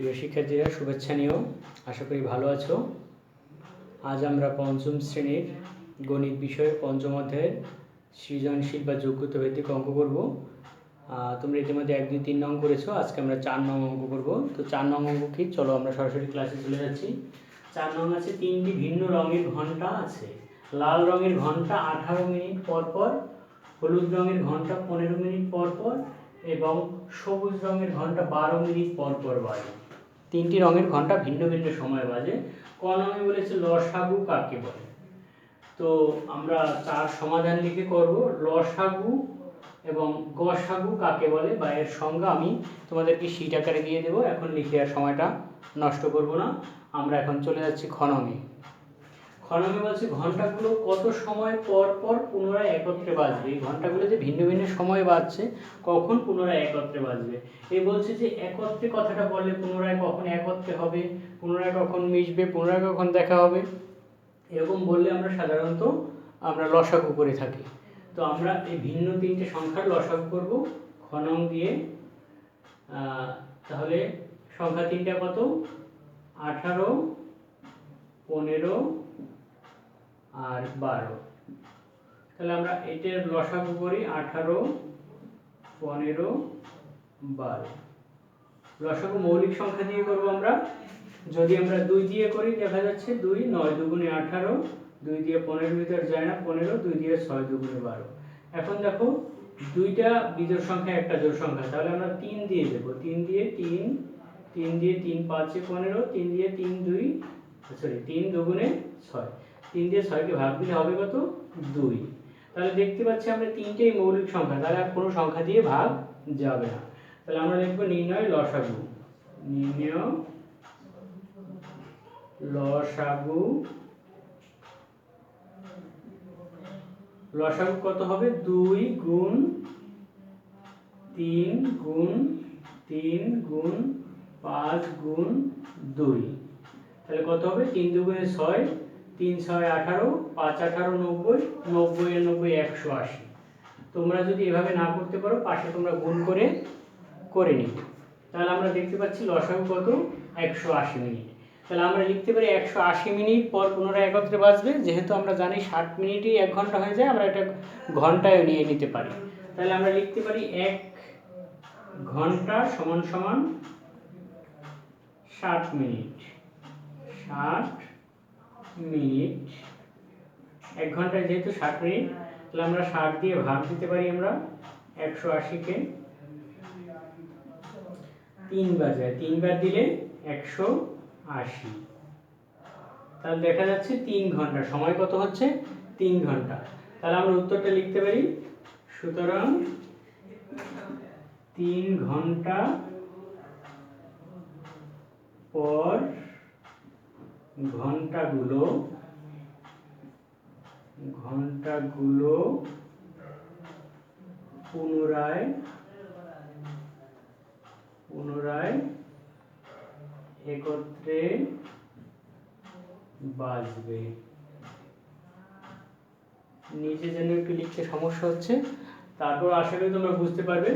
প্রিয় শিক্ষার্থীরা শুভেচ্ছা নিও, আশা করি ভালো আছো। আজ আমরা পঞ্চম শ্রেণীর গণিত বিষয়ে পঞ্চম অধ্যায়ের সৃজনশীল বা যোগ্যতা ভিত্তিক অঙ্ক করব। তোমরা ইতিমধ্যে 1, 2, 3 নং করেছো, আজকে আমরা 4 নং অঙ্ক করব। তো 4 নং অঙ্ক কি, চলো আমরা সরাসরি ক্লাসে চলে যাচ্ছি। 4 নং আছে 3টি ভিন্ন রঙের ঘন্টা আছে। লাল রঙের ঘন্টা 18 মিনিট পর পর, হলুদ রঙের ঘন্টা 15 মিনিট পর পর এবং সবুজ রঙের ঘন্টা 12 মিনিট পর পর বাজে। 3টি রঙের ঘন্টা ভিন্ন ভিন্ন সময় বাজে। ক নঙে বলেছে লসাগু কাকে বলে। তো আমরা তার সমাধান লিখে করব। লসাগু এবং গসাগু কাকে বলে বা এর সংজ্ঞা আমি তোমাদেরকে শীট আকারে দিয়ে দেবো। এখন লিখে আর সময়টা নষ্ট করব না। আমরা এখন চলে যাচ্ছি খ নঙে। খ নঙে বলছে ঘন্টাগুলো কত সময় পর পর পুনরায় একত্রে বাজবে। এই ঘন্টাগুলো যে ভিন্ন ভিন্ন সময় বাজছে, কখন পুনরায় একত্রে বাজবে। এই বলছে যে একত্রে কথাটা বললে পুনরায় কখন একত্রে হবে, পুনরায় কখন মিশবে, পুনরায় কখন দেখা হবে, এরকম বললে আমরা সাধারণত লসাগু করে থাকি। তো আমরা এই ভিন্ন 3টে সংখ্যার লসাগু করব খ নং দিয়ে। তাহলে সংখ্যা 3টা কত? 18, 15 আর 12। তাহলে আমরা এটার লসাগু করি 18, 15, 12। লসাগু মৌলিক সংখ্যা দিয়ে করব আমরা। যদি আমরা 2 দিয়ে করি দেখা যাচ্ছে 2, 9 দুগুণে 18, 2 দিয়ে 15 ভিতর যায় না 15, 2 দিয়ে 6 দুগুণে 12। এখন দেখো 2টা বিজোড় সংখ্যা, একটা জোড় সংখ্যা, তাহলে আমরা 3 দিয়ে দেব। 3 দিয়ে 3, 3 দিয়ে 3 5 15, 3 দিয়ে 3 2 3 দুগুণে 6, 3 দিয়ে 6কে ভাগ দিলে হবে কত? 2। তাহলে দেখতে পাচ্ছি আমরা 3টেই মৌলিক সংখ্যা, তাহলে আর কোনো সংখ্যা দিয়ে ভাগ যাবে না। তাহলে আমরা লিখব নির্ণয় লসাগু। নির্ণয় লসাগু। লসাগু কত হবে? 2 গুণ 3 গুণ 3 গুণ 5 গুণ 2। তাহলে কত হবে? 3 দুগুণে 6, 3 6 18, 5 18 90, 90 এর 90 180। তোমরা যদি এভাবে না করতে পারো পাশে তোমরা গুণ করে নিবে। তাহলে আমরা দেখতে পাচ্ছি লসাগু কত? 180 মিনিট। তাহলে আমরা লিখতে পারি 180 মিনিট পর পুনরায় একত্রে বাজবে। যেহেতু আমরা জানি 60 মিনিটই 1 ঘন্টা হয়ে যায়, আমরা এটা ঘন্টায় নিয়ে নিতে পারি। তাহলে আমরা লিখতে পারি 1 ঘন্টা সমান সমান 60 মিনিট। 60 মিনিট 1 ঘন্টায় যেহেতু 60 মিনিট, তাহলে আমরা 60 দিয়ে ভাগ দিতে পারি। আমরা 180-কে 3 বার যায়, 3 বার দিলে 180। তাহলে দেখা যাচ্ছে 3 ঘন্টা। সময় কত হচ্ছে? 3 ঘন্টা। তাহলে আমরা উত্তরটা লিখতে পারি। সুতরাং 3 ঘন্টা পর ঘন্টাগুলো পুনরায় একত্রে বাজবে। নিচে যেন একটু লিখতে সমস্যা হচ্ছে, তারপর আশা করি তোমরা বুঝতে পারবে।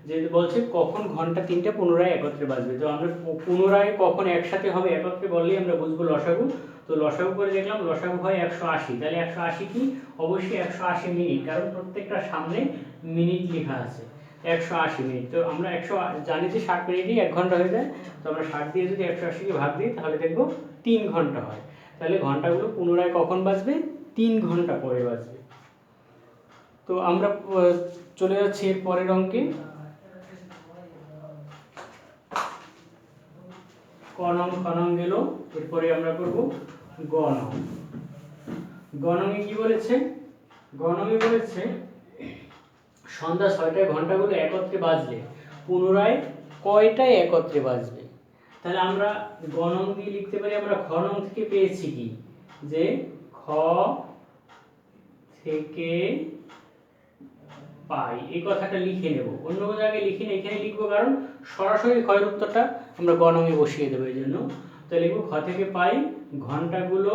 যেহেতু বলছে কখন ঘন্টা 3টা পুনরায় একত্রে বাজবে, তো আমরা পুনরায় কখন একসাথে হবে একত্রে বললেই আমরা বুঝবো লসাগু। তো লসাগু করে দেখলাম, লসাগু হয় 180। তাহলে 180 কি? অবশ্যই 180 মিনিট, কারণ প্রত্যেকটা সামনে মিনিট লেখা আছে। 180 মিনিট। তো আমরা জানি যে 60 মিনিটই 1 ঘন্টা হয়ে যায়। তো আমরা 60 দিয়ে যদি 180-কে ভাগ দিই তাহলে দেখবো 3 ঘন্টা হয়। তাহলে ঘন্টাগুলো পুনরায় কখন বাজবে? 3 ঘন্টা পরে বাজবে। তো আমরা চলে যাচ্ছি এর পরের অঙ্কে। ক নং খ নং গেল, এরপরে আমরা করব গ নং। গ নংয়ে কি বলেছে? গ নংয়ে বলেছে সন্ধ্যা 6টায় ঘন্টাগুলো একত্রে বাজলে পুনরায় কয়টায় একত্রে বাজবে। তাহলে আমরা গ নং দিয়ে লিখতে পারি। আমরা খ নং থেকে পেয়েছি কি, যে খ থেকে পাই, এই কথাটা লিখে নেব। অন্য জায়গায় লিখি না, এখানে লিখবো, কারণ সরাসরি ক্ষয়ের উত্তরটা আমরা গ নংয়ে বসিয়ে দেবো। এই জন্য তো লিখবো খ থেকে পাই ঘন্টাগুলো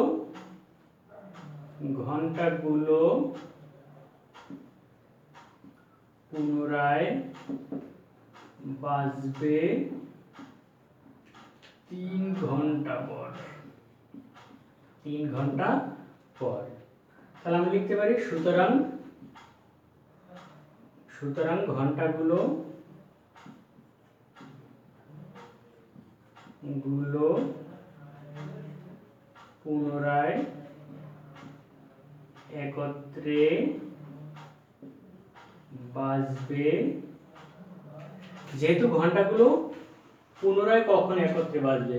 পুনরায় বাজবে 3 ঘন্টা পর, 3 ঘন্টা পর। তাহলে আমরা লিখতে পারি সুতরাং ঘন্টাগুলো পুনরায় একত্রে বাজবে। যেহেতু ঘন্টাগুলো পুনরায় কখন একত্রে বাজবে,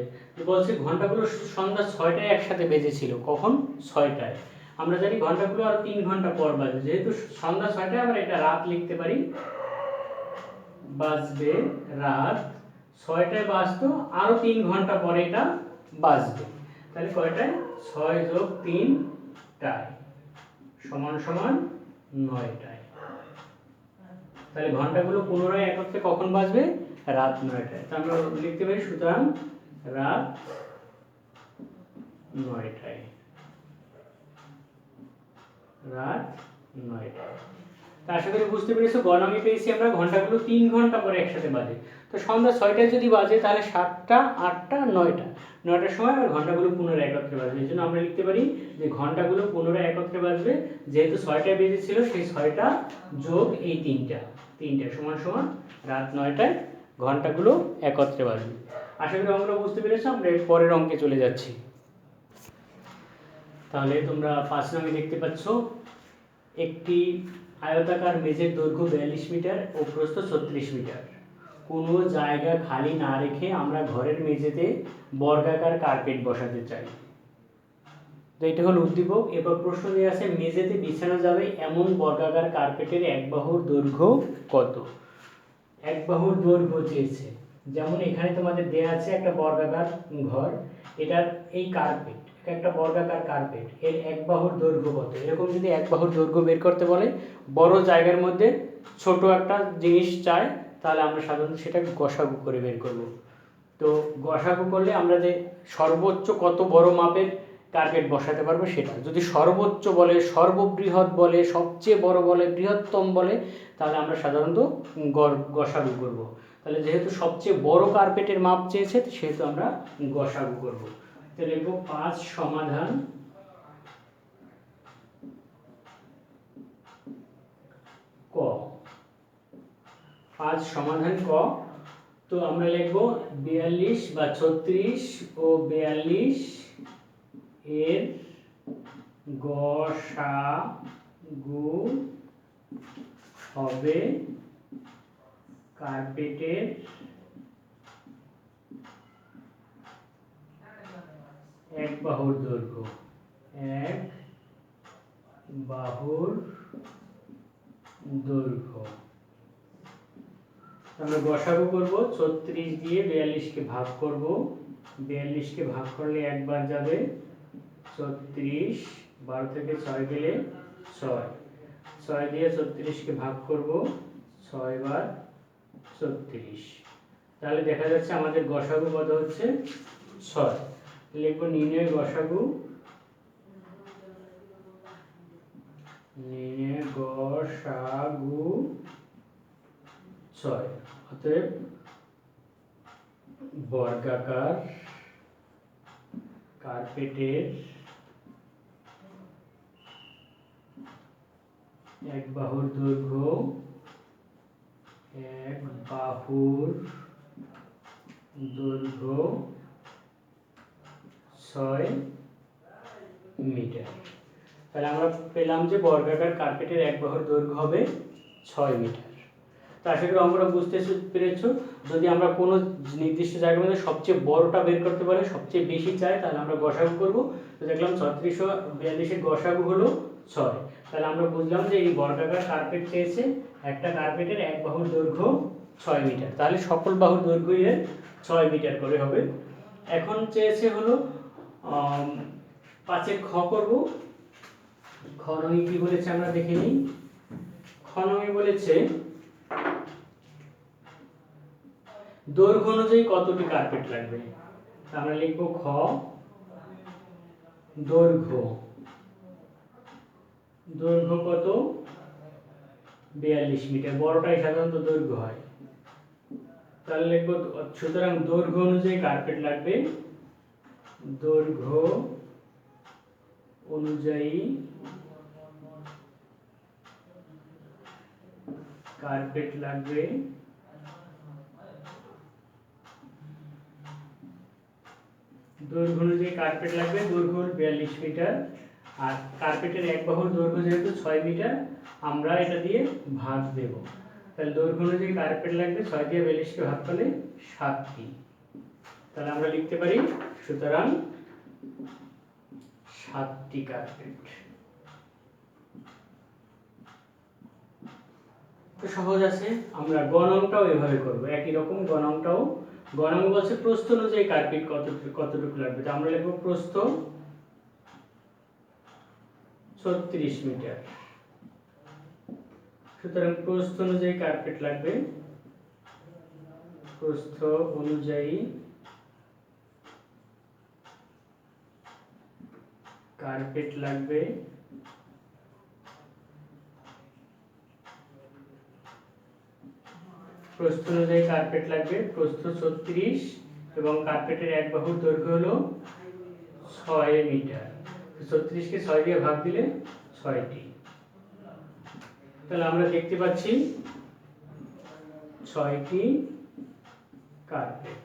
বলছে ঘন্টাগুলো সন্ধ্যা 6টায় একসাথে বেজেছিল। কখন? 6টায়। আমরা জানি ঘন্টাগুলো আরো 3 ঘন্টা পর বাজবে, যেহেতু সন্ধ্যা 6টায় আমরা এটা রাত লিখতে পারি, বাজবে রাত 6টায় বাজতো, আরো 3 ঘন্টা পরে এটা বাজবে। তাহলে কয়টায়? 6 যোগ 3 টায় সমান সমান 9টায়। তাহলে ঘন্টাগুলো পুনরায় একত্রে কখন বাজবে? রাত 9টায়। তা আমরা লিখতে পারি সুতরাং রাত 9টায়, রাত 9টায়। তা আশা করি বুঝতে পেরেছো। গণামি পেয়েছি আমরা ঘন্টাগুলো 3 ঘন্টা পরে একসাথে বাজে। তো সন্ধ্যা 6টায় যদি বাজে তাহলে 7টা, 8টা, 9টা, 9টার সময় আর ঘন্টাগুলো পুনরায় একত্রে বাজবে। এই জন্য আমরা লিখতে পারি যে ঘন্টাগুলো পুনরায় একত্রে বাজবে, যেহেতু 6টায় বেজেছিল সেই 6টা যোগ এই 3টা সমান সমান রাত 9টায় ঘন্টাগুলো একত্রে বাজবে। আশা করি অঙ্কটা বুঝতে পেরেছো। আমরা এর পরের অঙ্কে চলে যাচ্ছি। তাহলে তোমরা 5 নং দেখতে পাচ্ছ, একটি আয়তাকার মেঝের দৈর্ঘ্য 42 মিটার ও প্রস্থ 36 মিটার। কোনো জায়গা খালি না রেখে আমরা ঘরের মেঝেতে বর্গাকার কার্পেট বসাতে চাই। তো এটা হলো উদ্দীপক। এবার প্রশ্ন দেওয়া আছে, মেঝেতে বিছানো যাবে এমন বর্গাকার কার্পেটের এক বাহুর দৈর্ঘ্য কত? এক বাহুর দৈর্ঘ্য চেয়েছে। যেমন এখানে তোমাদের দেয়া আছে একটা বর্গাকার ঘর, এটার এই কার্পেট, একটা বর্গাকার কার্পেট, এর এক বাহুর দৈর্ঘ্য কত? এরকম যদি এক বাহুর দৈর্ঘ্য বের করতে বলে, বড় জায়গার মধ্যে ছোট একটা জিনিস চাই, তাহলে আমরা সাধারণত সেটা গসাগু করে বের করব। তো গসাগু করলে আমরা যে সর্বোচ্চ কত বড় মাপের কার্পেট বসাতে পারবো সেটা, যদি সর্বোচ্চ বলে, সর্ববৃহৎ বলে, সবচেয়ে বড় বলে, বৃহত্তম বলে, তাহলে আমরা সাধারণত গসাগু করব। তাহলে যেহেতু সবচেয়ে বড় কার্পেটের মাপ চেয়েছে সেহেতু আমরা গসাগু করব। তো লিখব 5 সমাধান ক। 5 সমাধান ক। তো আমরা লিখব 42 বা 36 ও 42 এর গসাগু হবে কার্পেটের এক বাহুর দৈর্ঘ্য, এক বাহুর দৈর্ঘ্য। আমরা গসাগু করব, 36 দিয়ে 42কে ভাগ করব, 42কে ভাগ করলে একবার যাবে 36, 12 থেকে 6 গেলে 6, 6 দিয়ে 36কে ভাগ করব, 6 বার 36। তাহলে দেখা যাচ্ছে আমাদের গসাগু কত হচ্ছে? 6। লিখব নির্ণয় গসাগু, নির্ণয় গসাগু 6। অতএব বর্গাকার কার্পেটের এক বাহুর দৈর্ঘ্য, এক বাহুর দৈর্ঘ্য 6 মিটার। তাহলে আমরা পেলাম যে বর্গাকার কার্পেটের এক বাহুর দৈর্ঘ্য হবে 6 মিটার। তো আশা করি অঙ্কটা বুঝতে পেরেছো। যদি আমরা কোনো নির্দিষ্ট জায়গার মধ্যে সবচেয়ে বড়টা বের করতে পারি, সবচেয়ে বেশি চাই, তাহলে আমরা গসাগু করব। তো দেখলাম 36 ও 42 এর গসাগু হলো 6। তাহলে আমরা বুঝলাম যে এই বর্গাকার কার্পেট চেয়েছে, একটা কার্পেটের এক বাহুর দৈর্ঘ্য 6 মিটার। তাহলে সকল বাহুর দৈর্ঘ্য এর 6 মিটার করে হবে। এখন চেয়েছে হলো 5 খ করব। খ নং কি বলেছে আমরা দেখে নিই। খ নং বলেছে দৈর্ঘ্য অনুযায়ী কতটি কার্পেট লাগবে। আমরা লিখব খ দৈর্ঘ্য, দৈর্ঘ্য কত? 42 মিটার। বড়টাই সাধারণত দৈর্ঘ্য হয়। তাহলে লিখবো, সুতরাং দৈর্ঘ্য অনুযায়ী কার্পেট লাগবে, দৈর্ঘ্য অনুযায়ী কার্পেট লাগবে। দৈর্ঘ্য অনুযায়ী কার্পেট লাগবে, দৈর্ঘ্য 42 মিটার, আর কার্পেটের এক বাহুর দৈর্ঘ্য যেহেতু 6 মিটার, আমরা এটা দিয়ে ভাগ দেব। তাহলে দৈর্ঘ্য অনুযায়ী কার্পেট লাগবে, 6 দিয়ে 42 কে ভাগ করলে 7টি। তাহলে আমরা লিখতে পারি সুতরাং 7টি কার্পেট। তো সহজ আছে। আমরা গণনটাও এভাবে করব, একই রকম গণনটাও। গণন বলছে প্রস্থ অনুযায়ী কার্পেট কতটুকু লাগবে, তো আমরা লিখব প্রস্থ 36 মিটার। সুতরাং প্রস্থ অনুযায়ী কার্পেট লাগবে, প্রস্থ অনুযায়ী কার্পেট লাগবে প্রস্থ অনুযায়ী কার্পেট লাগবে, প্রস্থ 36 এবং কার্পেটের এক বাহুর দৈর্ঘ্য হলো 6 মিটার। 36 কে 6 দিয়ে ভাগ দিলে 6টি। তাহলে আমরা দেখতে পাচ্ছি 6টি কার্পেট।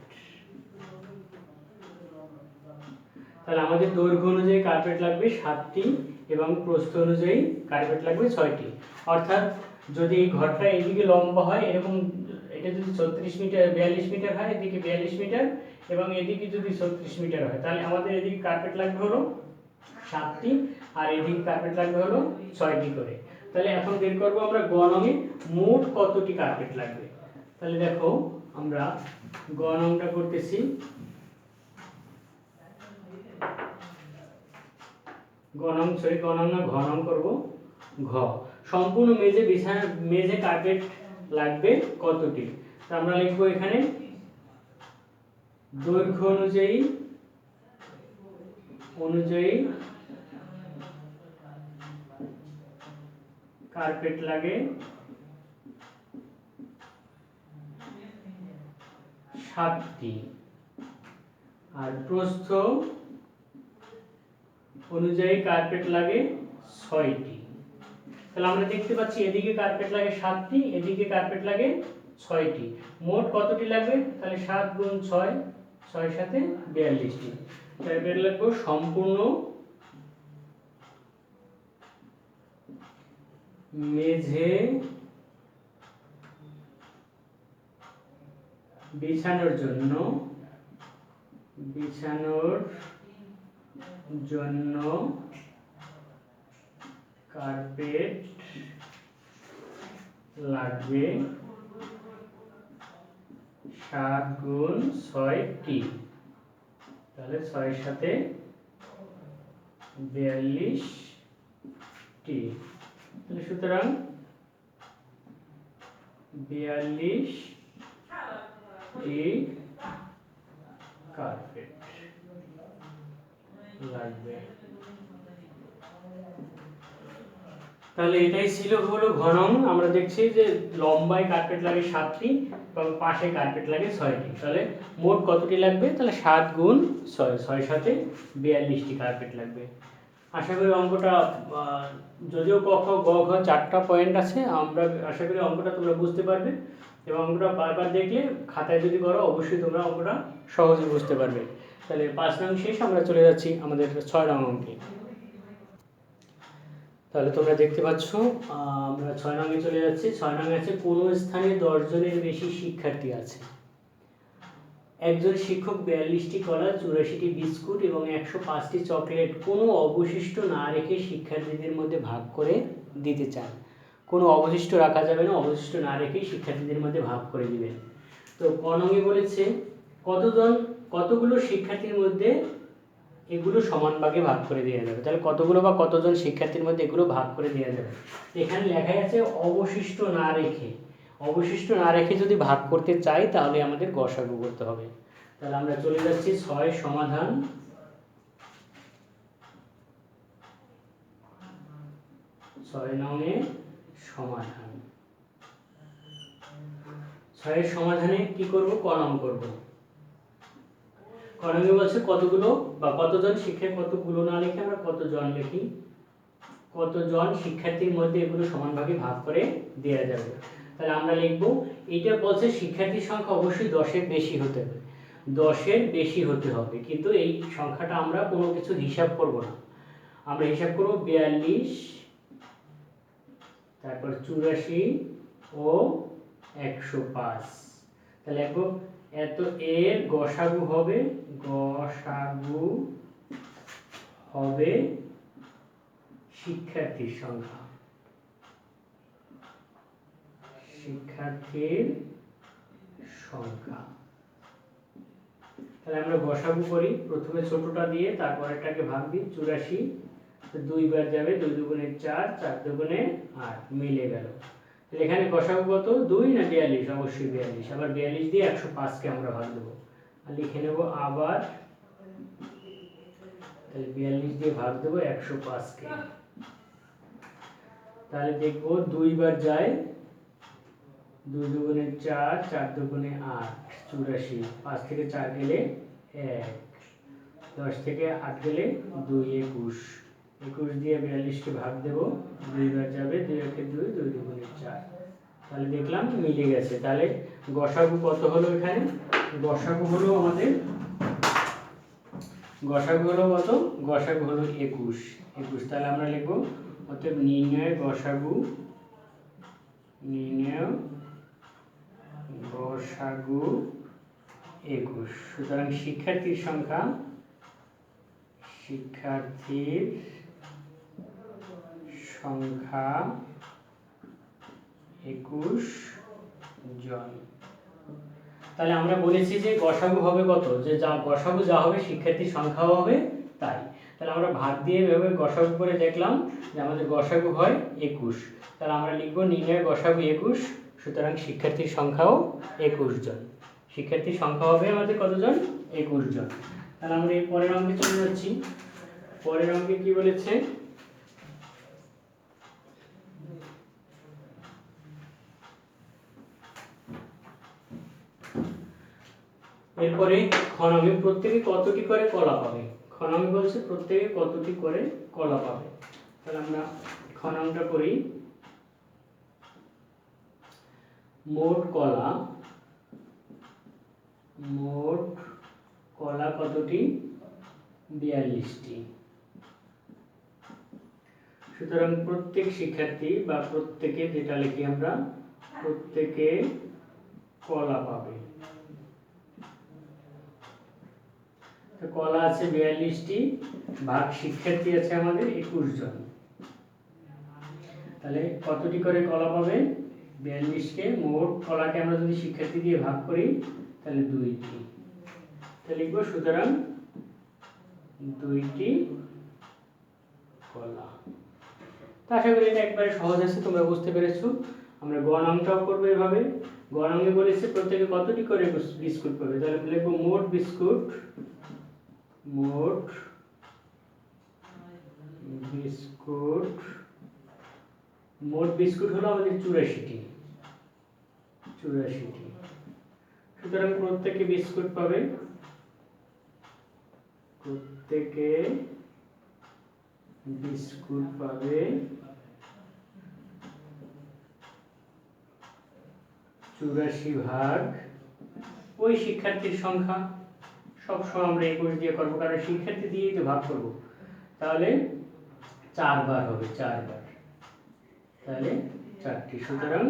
তাহলে আমাদের দৈর্ঘ্য অনুযায়ী কার্পেট লাগবে 7টি এবং প্রস্থ অনুযায়ী কার্পেট লাগবে 6টি। অর্থাৎ যদি এই ঘরটা এইদিকে লম্বা হয় এরকম, এটা যদি 36 মিটার 42 মিটার হয়, এদিকে 42 মিটার এবং এদিকে যদি 36 মিটার হয়, তাহলে আমাদের এদিকে কার্পেট লাগবে হলো 7টি আর এদিকে কার্পেট লাগবে হলো 6টি করে। তাহলে এখন বের করব আমরা গণনে মোট কতটি কার্পেট লাগবে। তাহলে দেখো আমরা গণনটা করতেছি। ঘনন করব। ঘ, সম্পূর্ণ মেঝে কার্পেট লাগবে কতটি। তো আমরা লিখবো এখানে দৈর্ঘ্য অনুযায়ী কার্পেট লাগে 7টি আর প্রস্থ অনুযায়ী কার্পেট লাগে 6টি। তাহলে আমরা দেখতে পাচ্ছি এদিকে কার্পেট লাগে 7টি, এদিকে কার্পেট লাগে 6টি। মোট কতটি লাগবে, তাহলে 7 গুণ 6, 6 সাথে 42টি। তাহলে বের লাগবে সম্পূর্ণ মেঝে বিছানোর জন্য কার্পেট লাগবে 7 গুণ 6টি। তাহলে 6 সাথে 42টি। তাহলে সুতরাং 42টি কার্পেট লাগবে। তাহলে এটাই ছিল হলো ঘনন। আমরা দেখছি যে লম্বায় কার্পেট লাগে 7টি এবং পাশে কার্পেট লাগে 6টি। তাহলে মোট কতটি লাগবে, তাহলে 7 গুণ 6, 6 সাথে 42টি কার্পেট লাগবে। আশা করি অঙ্কটা, যদিও ক খ গ ঘ 4টা পয়েন্ট আছে, আমরা আশা করি অঙ্কটা তোমরা বুঝতে পারবে এবং অঙ্কটা বারবার দেখলে খাতায় যদি করো অবশ্যই তোমরা অঙ্কটা সহজে বুঝতে পারবে। তাহলে 5 নং শেষ, আমরা চলে যাচ্ছি আমাদের 6 নং অঙ্কে। তাহলে তোমরা দেখতে পাচ্ছ আমরা 6 নংয়ে চলে যাচ্ছি। 6 নং আছে কোন স্থানে 10 জনের বেশি শিক্ষার্থী আছে। একজন শিক্ষক 42টি কলা, 84টি বিস্কুট এবং 105টি চকলেট কোনো অবশিষ্ট না রেখে শিক্ষার্থীদের মধ্যে ভাগ করে দিতে চান। কোনো অবশিষ্ট রাখা যাবে না, অবশিষ্ট না রেখে শিক্ষার্থীদের মধ্যে ভাগ করে দিবেন। তো ক নংয়ে বলেছে কতগুলো শিক্ষার্থীর মধ্যে এগুলো সমান ভাগে ভাগ করে দেওয়া যাবে। তাহলে কতগুলো বা কতজন শিক্ষার্থীর মধ্যে এগুলো ভাগ করে দেওয়া যাবে। এখানে লেখাই আছে অবশিষ্ট না রেখে। অবশিষ্ট না রেখে যদি ভাগ করতে চাই তাহলে আমাদের গসাগু করতে হবে। তাহলে আমরা চলে যাচ্ছি 6 সমাধান। 6 নংয়ে সমাধান। 6 এর সমাধানে কি করব, কলম করব। কলমে বলছে কতগুলো বা কতজন শিক্ষক, কতগুলো না লিখে আমরা কতজন লিখি। কতজন শিক্ষার্থীর মধ্যে এগুলো সমানভাবে ভাগ করে দেওয়া যাবে। তাহলে আমরা লিখব, এটা বলছে শিক্ষার্থীর সংখ্যা অবশ্যই 10-এর বেশি হতে হবে, 10-এর বেশি হতে হবে। কিন্তু এই সংখ্যাটা আমরা কোনো কিছু হিসাব করব না, আমরা হিসাব করব 42, তারপর 84 ও 105। তাহলে লিখব এত এর গসাগু হবে, গসাগু হবে শিক্ষার্থীর সংখ্যা, শিক্ষার্থীর সংখ্যা। তাহলে আমরা গসাগু করি, প্রথমে ছোটটা দিয়ে তারপর এটাকে ভাগ দিই। 84 দুইবার যাবে, 2 দুগুণে 4, 4 দুগুণে 8, মিলে গেল। তাহলে এখানে গসাগু কত, 2 না 42? অবশ্যই 42। আবার 42 দিয়ে 105 কে আমরা ভাগ দেব, আর লিখে নেব আবার। তাহলে 42 দিয়ে ভাগ দেব 105 কে। তাহলে দেখব 2 বার যায়, 2 দুগুণে 4, 4 দুগুণে 8, 84। 5 থেকে 4 গেলে 1, 10 থেকে 8 গেলে 2, 21। 21 দিয়ে 42 কে ভাগ দেব, 2 বার যাবে, 2 একে 2, 2 দুগুণে 4। তাহলে দেখলাম মিলে গেছে। তাহলে গসাগু কত হলো এখানে? গসাগু হলো আমাদের, গসাগু হলো কত? গসাগু হলো 21। তাহলে আমরা লিখব অতএব নির্ণয় গসাগু, নির্ণয় গসাগু 21। সুতরাং শিক্ষার্থীর সংখ্যা, শিক্ষার্থীর সংখ্যা 21 জন। তাহলে আমরা বলেছি যে গসাগু হবে কত, যে যা গসাগু যা হবে শিক্ষার্থীর সংখ্যাও হবে তাই। তাহলে আমরা ভাগ দিয়ে এভাবে গসাগু করে দেখলাম যে আমাদের গসাগু হয় 21। তাহলে আমরা লিখব নির্ণয় গসাগু 21। সুতরাং শিক্ষার্থীর সংখ্যাও 21 জন। শিক্ষার্থীর সংখ্যা হবে আমাদের কতজন? 21 জন। তাহলে আমরা এই পরের অঙ্কে চলে যাচ্ছি। পরের অঙ্কে কি বলেছে, এরপরে খনমে প্রত্যেকে কতটি করে কলা পাবে। খনমে বলছে প্রত্যেকে কতটি করে কলা পাবে। তাহলে আমরা খনমটা করি। মোট কলা, মোট কলা কতটি? 42টি। সুতরাং প্রত্যেক শিক্ষার্থী বা প্রত্যেকে, যেটা লিখি আমরা, প্রত্যেকে কলা পাবে। কলা আছে 42টি, ভাগ শিক্ষার্থী আছে আমাদের 21 জন। তাহলে কতটি করে কলা পাবে? 42কে, মোট কলাকে আমরা যদি শিক্ষার্থী দিয়ে ভাগ করি তাহলে 2টি। তাহলে লিখব সুতরাং 2টি কলা। তো আশা করি এটা একবারে সহজ আছে, তোমরা বুঝতে পেরেছো। আমরা গ নামটাও করবো এভাবে। গ নামে বলেছে প্রত্যেকে কতটি করে বিস্কুট পাবে। তাহলে লিখবো মোট বিস্কুট, মোট বিস্কুট, মোট বিস্কুট হলো আমাদের 84টি। সুতরাং প্রত্যেকে বিস্কুট পাবে, প্রত্যেকে বিস্কুট পাবে 84 ভাগ ওই শিক্ষার্থীর সংখ্যা। সবসময় আমরা 21 দিয়ে করবো, কারণ শিক্ষার্থী দিয়েই তো ভাগ করবো। তাহলে 4 বার হবে, 4 বার, তাহলে 4টি। সুতরাং